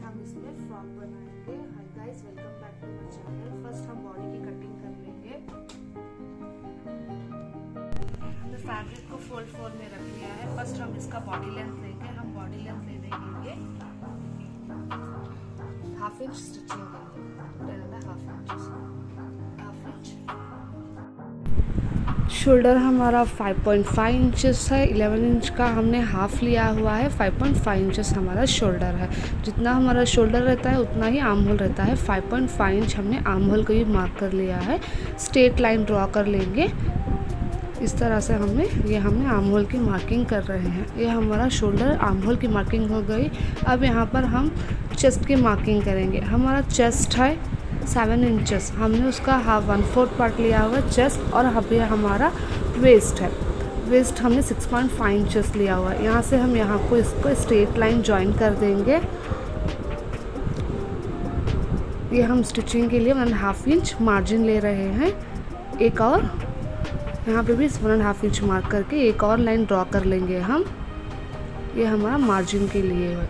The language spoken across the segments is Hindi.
हम इसमें फ्रॉक बनाएंगे। Hi guys, welcome back to my channel. First हम बॉडी की कटिंग कर लेंगे। हमने फैब्रिक को फोल्ड में रख लिया है। फर्स्ट हम इसका बॉडी लेंथ लेंगे। हम बॉडी लेंथ ले लेंगे 1/2 इंच स्टिचिंग के लिए, 1/2 इंच। शोल्डर हमारा 5.5 इंचेस है। 11 इंच का हमने हाफ लिया हुआ है। 5.5 इंचेस हमारा शोल्डर है। जितना हमारा शोल्डर रहता है उतना ही आर्म होल रहता है। 5.5 इंच हमने आर्म होल को भी मार्क कर लिया है। स्ट्रेट लाइन ड्रॉ कर लेंगे इस तरह से। हमने आर्म होल की मार्किंग कर रहे हैं। ये हमारा शोल्डर आर्म होल की मार्किंग हो गई। अब यहाँ पर हम चेस्ट की मार्किंग करेंगे। हमारा चेस्ट है 7 इंचेस। हमने उसका 1/4 पार्ट लिया हुआ है चेस्ट। और अभी हमारा वेस्ट है। वेस्ट हमने 6.5 इंचेस लिया हुआ है। यहाँ से हम यहाँ को इसको स्ट्रेट लाइन ज्वाइन कर देंगे। ये हम स्टिचिंग के लिए 1.5 इंच मार्जिन ले रहे हैं। एक और यहाँ पे भी 1.5 इंच मार्क करके एक और लाइन ड्रॉ कर लेंगे हम। ये हमारा मार्जिन के लिए है।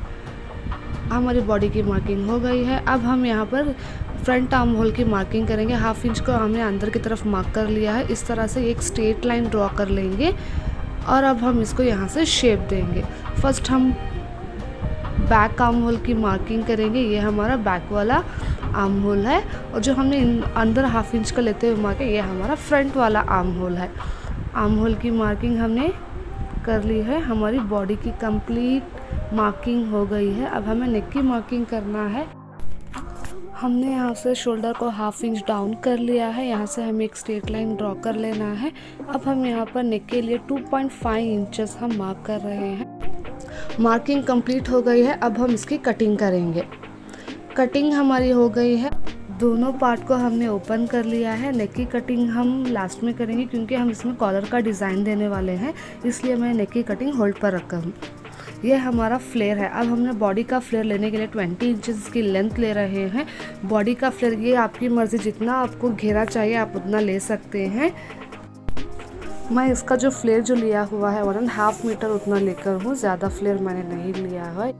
हमारी बॉडी की मार्किंग हो गई है। अब हम यहाँ पर फ्रंट आर्म होल की मार्किंग करेंगे। 1/2 इंच को हमने अंदर की तरफ मार्क कर लिया है। इस तरह से एक स्ट्रेट लाइन ड्रॉ कर लेंगे और अब हम इसको यहाँ से शेप देंगे। फर्स्ट हम बैक आर्म होल की मार्किंग करेंगे। ये हमारा बैक वाला आर्म होल है। और जो हमने अंदर 1/2 इंच का लेते हुए मार्क है, ये हमारा फ्रंट वाला आर्म होल है। आर्म होल की मार्किंग हमने कर ली है। हमारी बॉडी की कंप्लीट मार्किंग हो गई है। अब हमें नेक की मार्किंग करना है। हमने यहाँ से शोल्डर को 1/2 इंच डाउन कर लिया है। यहाँ से हमें एक स्ट्रेट लाइन ड्रॉ कर लेना है। अब हम यहाँ पर नेक के लिए 2.5 इंचेस हम मार्क कर रहे हैं। मार्किंग कंप्लीट हो गई है। अब हम इसकी कटिंग करेंगे। कटिंग हमारी हो गई है। दोनों पार्ट को हमने ओपन कर लिया है। नेक की कटिंग हम लास्ट में करेंगे क्योंकि हम इसमें कॉलर का डिज़ाइन देने वाले हैं, इसलिए मैं नेक की कटिंग होल्ड पर रखा हूँ। ये हमारा फ्लेयर है। अब हमने बॉडी का फ्लेयर लेने के लिए 20 इंचेस की लेंथ ले रहे हैं। बॉडी का फ्लेयर ये आपकी मर्ज़ी, जितना आपको घेरा चाहिए आप उतना ले सकते हैं। मैं इसका जो फ्लेयर जो लिया हुआ है 1.5 मीटर उतना लेकर हूँ, ज़्यादा फ्लेयर मैंने नहीं लिया है।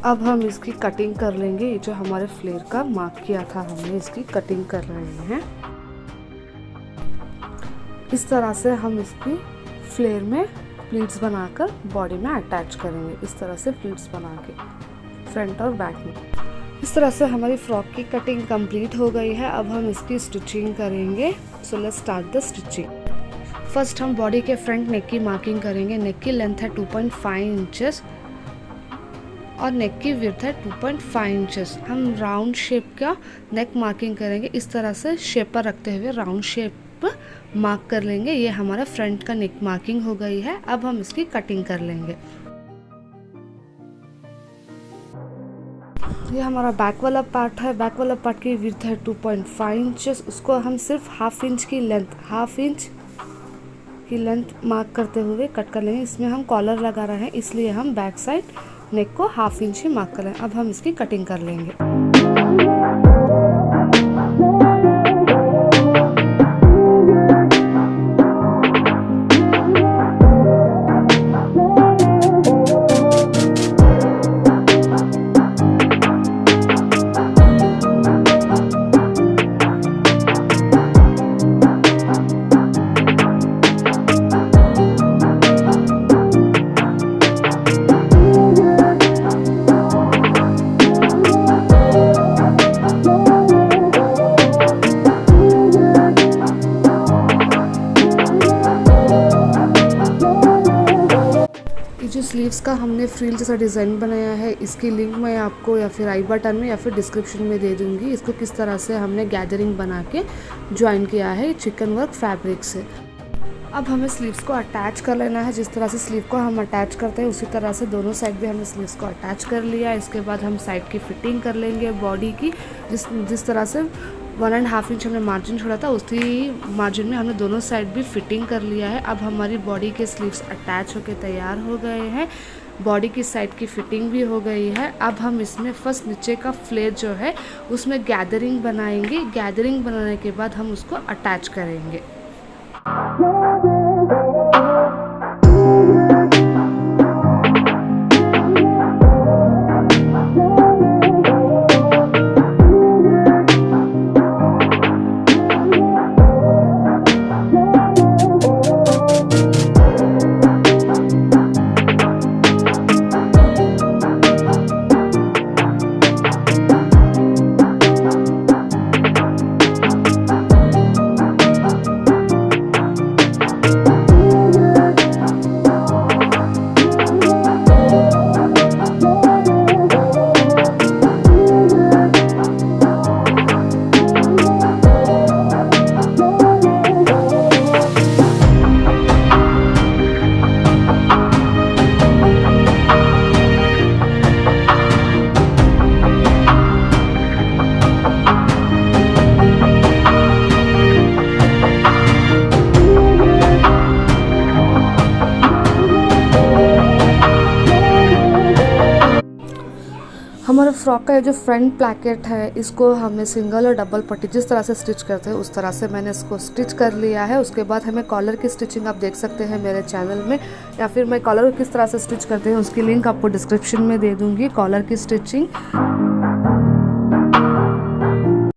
अब हम इसकी कटिंग कर लेंगे। ये जो हमारे फ्लेयर का मार्क किया था हमने, इसकी कटिंग कर रहे हैं। इस तरह से हम इसकी फ्लेयर में प्लीट्स बनाकर बॉडी में अटैच करेंगे। इस तरह से प्लीट्स बना के फ्रंट और बैक में। इस तरह से हमारी फ्रॉक की कटिंग कंप्लीट हो गई है। अब हम इसकी स्टिचिंग करेंगे। So let's start the stitching. First हम बॉडी के फ्रंट नेक की मार्किंग करेंगे। नेक की लेंथ है 2.5 इंचेस और नेक की विड्थ है 2.5 इंचेस। हम राउंड शेप का नेक मार्किंग करेंगे। इस तरह से शेप पर रखते हुए राउंड शेप मार्क कर लेंगे। ये हमारा फ्रंट का नेक मार्किंग हो गई है। अब हम इसकी कटिंग कर लेंगे। ये हमारा बैक वाला पार्ट है। बैक वाला पार्ट की विड्थ है 2.5 इंचेस। उसको हम सिर्फ 1/2 इंच की लेंथ मार्क करते हुए कट कर लेंगे। इसमें हम कॉलर लगा रहे हैं, इसलिए हम बैक साइड नेक को 1/2 इंच ही मार्क कर लें। अब हम इसकी कटिंग कर लेंगे। जो स्लीव्स का हमने फ्रिल जैसा डिज़ाइन बनाया है, इसकी लिंक मैं आपको या फिर आई बटन में या फिर डिस्क्रिप्शन में दे दूंगी। इसको किस तरह से हमने गैदरिंग बना के ज्वाइन किया है चिकन वर्क फैब्रिक से। अब हमें स्लीव्स को अटैच कर लेना है। जिस तरह से स्लीव को हम अटैच करते हैं उसी तरह से दोनों साइड भी हमने स्लीव्स को अटैच कर लिया। इसके बाद हम साइड की फिटिंग कर लेंगे बॉडी की। जिस तरह से 1.5 इंच हमने मार्जिन छोड़ा था, उसी मार्जिन में हमने दोनों साइड भी फिटिंग कर लिया है। अब हमारी बॉडी के स्लीव्स अटैच होकर तैयार हो गए हैं। बॉडी की साइड की फिटिंग भी हो गई है। अब हम इसमें फर्स्ट नीचे का फ्लेयर जो है उसमें गैदरिंग बनाएंगे। गैदरिंग बनाने के बाद हम उसको अटैच करेंगे। हमारा फ्रॉक का ये जो फ्रंट प्लैकेट है इसको हमें सिंगल और डबल पट्टी जिस तरह से स्टिच करते हैं उस तरह से मैंने इसको स्टिच कर लिया है। उसके बाद हमें कॉलर की स्टिचिंग आप देख सकते हैं मेरे चैनल में, या फिर मैं कॉलर किस तरह से स्टिच करते हैं उसकी लिंक आपको डिस्क्रिप्शन में दे दूँगी, कॉलर की स्टिचिंग।